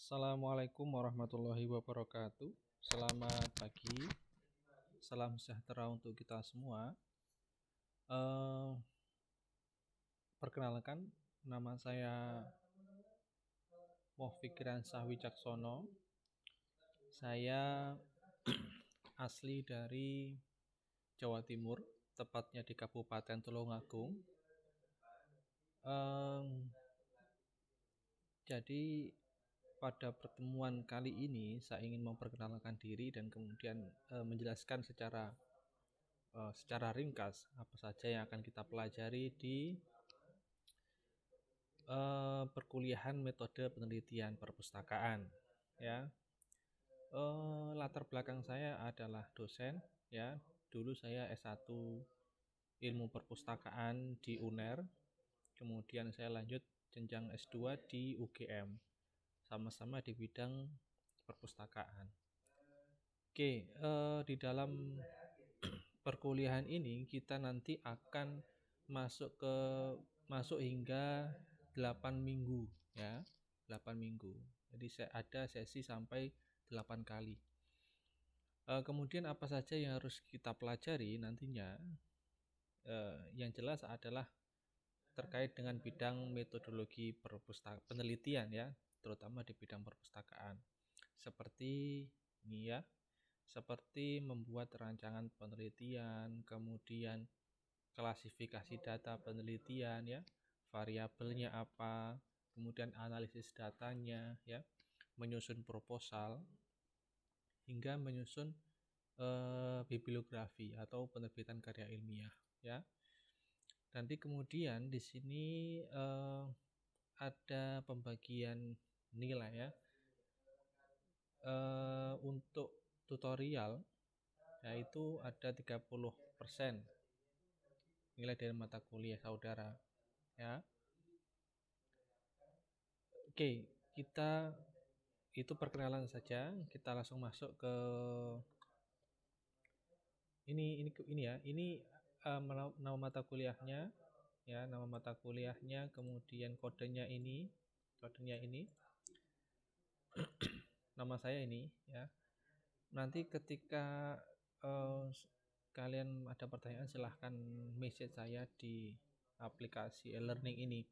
Assalamualaikum warahmatullahi wabarakatuh. Selamat pagi, salam sejahtera untuk kita semua. Perkenalkan, nama saya Muhfikiransyah Wicaksono. Saya asli dari Jawa Timur, tepatnya di Kabupaten Tulungagung. Jadi pada pertemuan kali ini saya ingin memperkenalkan diri dan kemudian menjelaskan secara ringkas apa saja yang akan kita pelajari di perkuliahan metode penelitian perpustakaan. Ya, latar belakang saya adalah dosen. Ya, dulu saya S1 Ilmu Perpustakaan di UNER, kemudian saya lanjut jenjang S2 di UGM, sama-sama di bidang perpustakaan. Oke, di dalam perkuliahan ini kita nanti akan masuk hingga 8 minggu, ya, 8 minggu. Jadi ada sesi sampai 8 kali. Kemudian apa saja yang harus kita pelajari nantinya? Yang jelas adalah terkait dengan bidang metodologi penelitian, ya, terutama di bidang perpustakaan. Seperti ini, ya, seperti membuat rancangan penelitian, kemudian klasifikasi data penelitian, ya, variabelnya apa, kemudian analisis datanya, ya, menyusun proposal, hingga menyusun bibliografi atau penerbitan karya ilmiah, ya. Nanti kemudian di sini ada pembagian nilai, ya. Untuk tutorial yaitu ada 30% nilai dari mata kuliah saudara, ya. Oke, itu perkenalan saja. Kita langsung masuk ke ini ya. Ini nama mata kuliahnya, ya, nama mata kuliahnya, kemudian kodenya ini nama saya ini, ya. Nanti ketika kalian ada pertanyaan, silahkan message saya di aplikasi e-learning ini.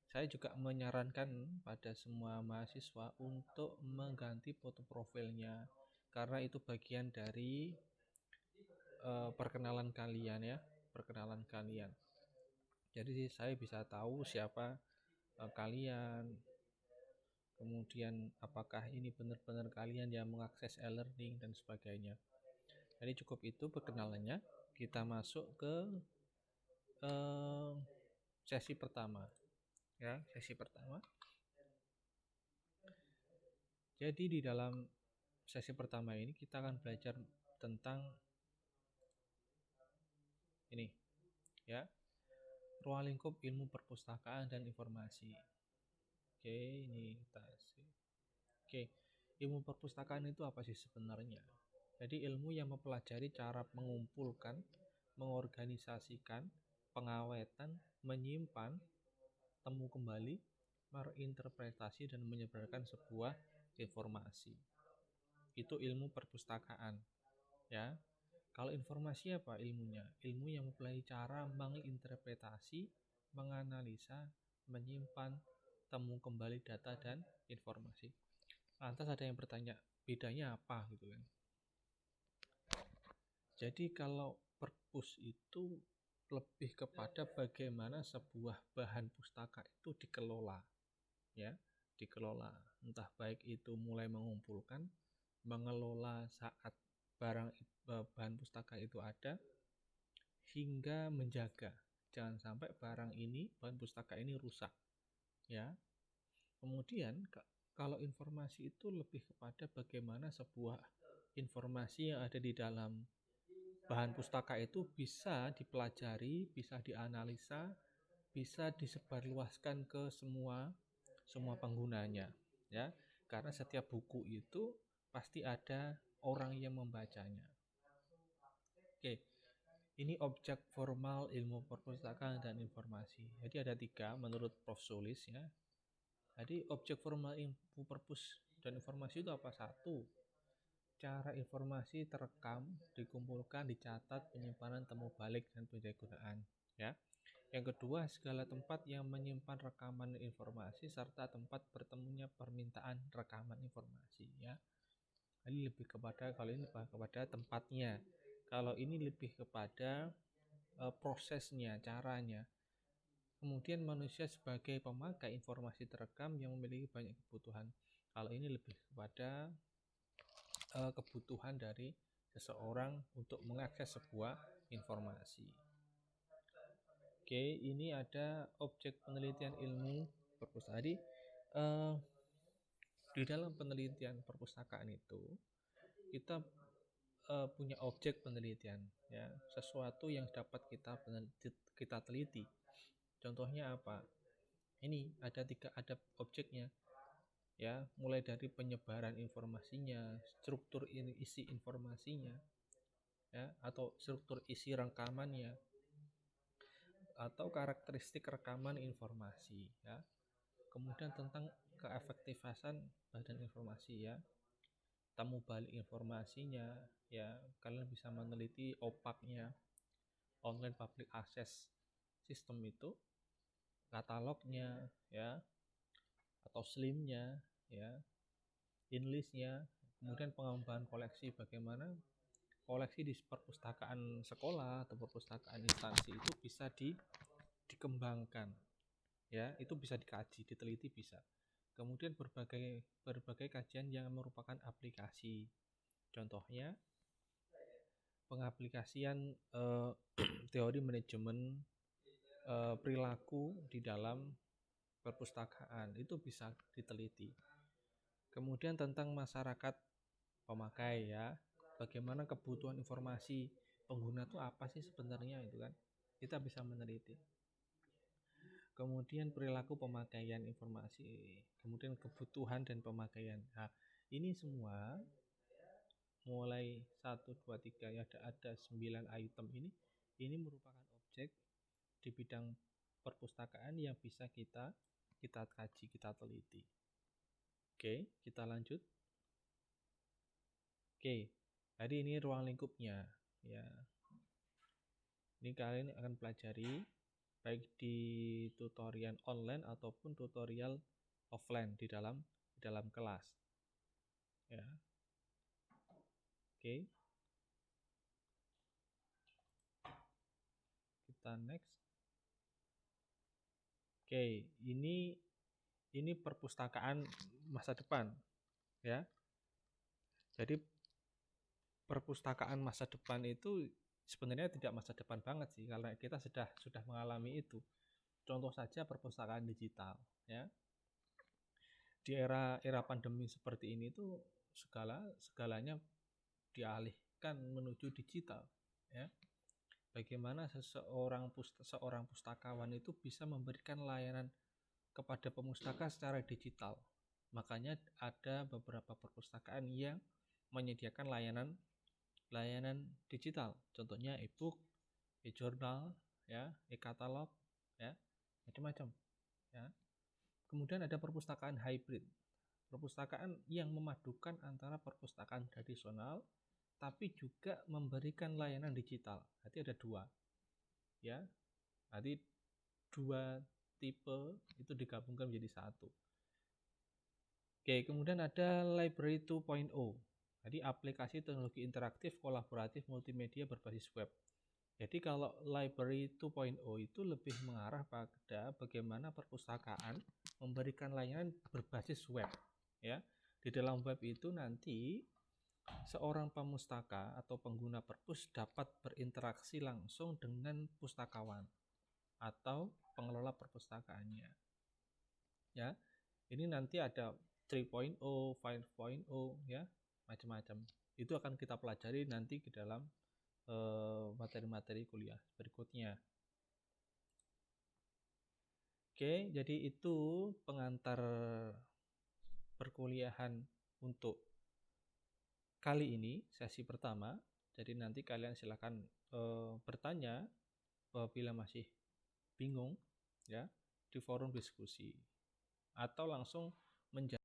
Saya juga menyarankan pada semua mahasiswa untuk mengganti foto profilnya, karena itu bagian dari perkenalan kalian, ya, perkenalan kalian. Jadi saya bisa tahu siapa kalian, kemudian apakah ini benar-benar kalian yang mengakses e-learning dan sebagainya. Jadi cukup itu perkenalannya. Kita masuk ke sesi pertama, ya, sesi pertama. Jadi di dalam sesi pertama ini kita akan belajar tentang ini, ya, ruang lingkup ilmu perpustakaan dan informasi. Oke, ini kita sih. Oke, ilmu perpustakaan itu apa sih sebenarnya? Jadi ilmu yang mempelajari cara mengumpulkan, mengorganisasikan, pengawetan, menyimpan, temu kembali, merinterpretasi dan menyebarkan sebuah informasi. Itu ilmu perpustakaan, ya. Kalau informasi apa ilmunya? Ilmu yang mempelajari cara menginterpretasi, menganalisa, menyimpan, temu kembali data dan informasi. Lantas ada yang bertanya, bedanya apa gitu kan? Jadi kalau perpus itu lebih kepada bagaimana sebuah bahan pustaka itu dikelola, ya, dikelola. Entah baik itu mulai mengumpulkan, mengelola saat bahan pustaka itu ada, hingga menjaga jangan sampai bahan pustaka ini rusak, ya. Kemudian kalau informasi itu lebih kepada bagaimana sebuah informasi yang ada di dalam bahan pustaka itu bisa dipelajari, bisa dianalisa, bisa disebarluaskan ke semua penggunanya, ya. Karena setiap buku itu pasti ada orang yang membacanya. Oke, ini objek formal ilmu perpustakaan dan informasi. Jadi ada 3 menurut Prof. Sulis, ya. Jadi objek formal ilmu perpus Dan informasi itu apa? Satu, cara informasi terekam, dikumpulkan, dicatat, penyimpanan, temu balik, dan pendayagunaan. Ya. Yang kedua, segala tempat yang menyimpan rekaman informasi serta tempat bertemunya permintaan rekaman informasi. Ya. Ini lebih kepada, kalau ini kepada tempatnya. Kalau ini lebih kepada prosesnya, caranya. Kemudian manusia sebagai pemakai informasi terekam yang memiliki banyak kebutuhan. Kalau ini lebih kepada kebutuhan dari seseorang untuk mengakses sebuah informasi. Oke, ini ada objek penelitian ilmu perpustakaan. Jadi di dalam penelitian perpustakaan itu kita punya objek penelitian, ya, sesuatu yang dapat kita teliti. Contohnya apa? Ini ada objeknya, ya, mulai dari penyebaran informasinya, struktur isi informasinya, ya, atau struktur isi rekamannya, atau karakteristik rekaman informasi, ya. Kemudian tentang keefektifan badan informasi, ya, temu balik informasinya, ya, kalian bisa meneliti OPAC-nya, online public access system itu, katalognya, ya, atau SLIM-nya, ya, inlist-nya, kemudian pengembangan koleksi, bagaimana koleksi di perpustakaan sekolah atau perpustakaan instansi itu bisa dikembangkan, ya, itu bisa dikaji, diteliti bisa. Kemudian berbagai kajian yang merupakan aplikasi, contohnya pengaplikasian teori manajemen perilaku di dalam perpustakaan itu bisa diteliti. Kemudian tentang masyarakat pemakai, ya, bagaimana kebutuhan informasi pengguna itu apa sih sebenarnya, itu kan kita bisa meneliti. Kemudian perilaku pemakaian informasi, kemudian kebutuhan dan pemakaian. Nah, ini semua mulai 1, 2, 3 ya, ada 9 item ini merupakan objek di bidang perpustakaan yang bisa kita kaji, kita teliti. Oke, kita lanjut. Oke, jadi ini ruang lingkupnya, ya. Ini kalian akan pelajari baik di tutorial online ataupun tutorial offline di dalam kelas, ya. Oke, kita next. Oke, ini perpustakaan masa depan, ya. Jadi perpustakaan masa depan itu sebenarnya tidak masa depan banget sih, karena kita sudah mengalami itu. Contoh saja perpustakaan digital, ya. Di era pandemi seperti ini tuh segalanya dialihkan menuju digital, ya. Bagaimana seorang pustakawan itu bisa memberikan layanan kepada pemustaka secara digital. Makanya ada beberapa perpustakaan yang menyediakan layanan digital. Contohnya e-book, e-journal, ya, e-katalog, ya, macam-macam, ya. Kemudian ada perpustakaan hybrid. Perpustakaan yang memadukan antara perpustakaan tradisional tapi juga memberikan layanan digital. Nanti ada dua, ya. Nanti dua tipe itu digabungkan menjadi satu. Oke, kemudian ada Library 2.0. Jadi aplikasi teknologi interaktif, kolaboratif, multimedia berbasis web. Jadi kalau Library 2.0 itu lebih mengarah pada bagaimana perpustakaan memberikan layanan berbasis web, ya. Di dalam web itu nanti seorang pemustaka atau pengguna perpus dapat berinteraksi langsung dengan pustakawan atau pengelola perpustakaannya, ya. Ini nanti ada 3.0, 5.0, ya, macam-macam. Itu akan kita pelajari nanti di dalam materi-materi kuliah berikutnya. Oke, jadi itu pengantar perkuliahan untuk kali ini, sesi pertama. Jadi nanti kalian silakan bertanya apabila masih bingung, ya, di forum diskusi atau langsung menjawab